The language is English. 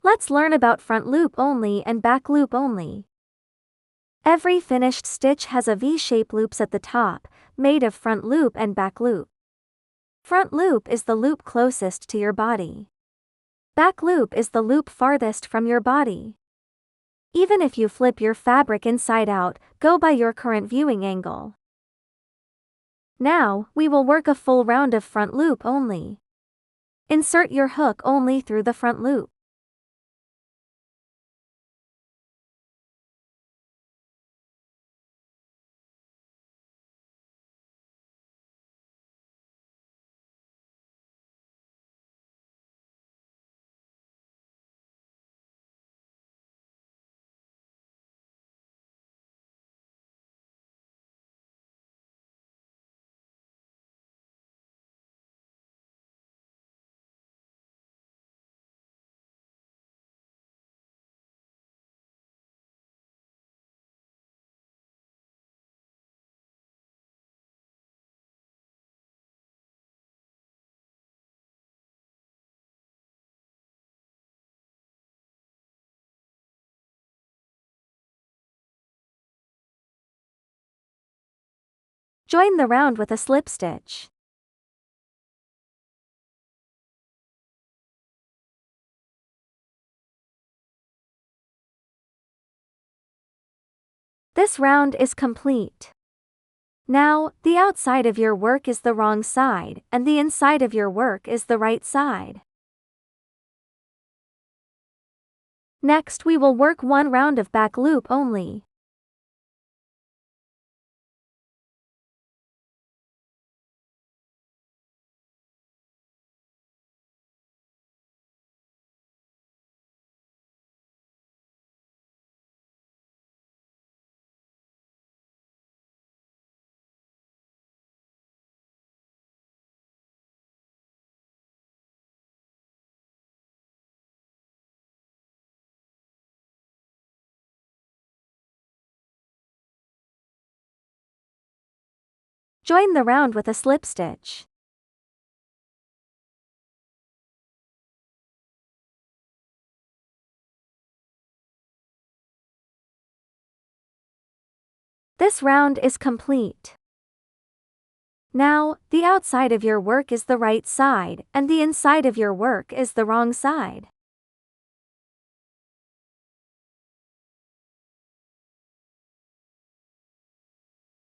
Let's learn about front loop only and back loop only. Every finished stitch has a V-shape loops at the top, made of front loop and back loop. Front loop is the loop closest to your body. Back loop is the loop farthest from your body. Even if you flip your fabric inside out, go by your current viewing angle. Now, we will work a full round of front loop only. Insert your hook only through the front loop. Join the round with a slip stitch. This round is complete. Now, the outside of your work is the wrong side, and the inside of your work is the right side. Next, we will work one round of back loop only. Join the round with a slip stitch. This round is complete. Now, the outside of your work is the right side, and the inside of your work is the wrong side.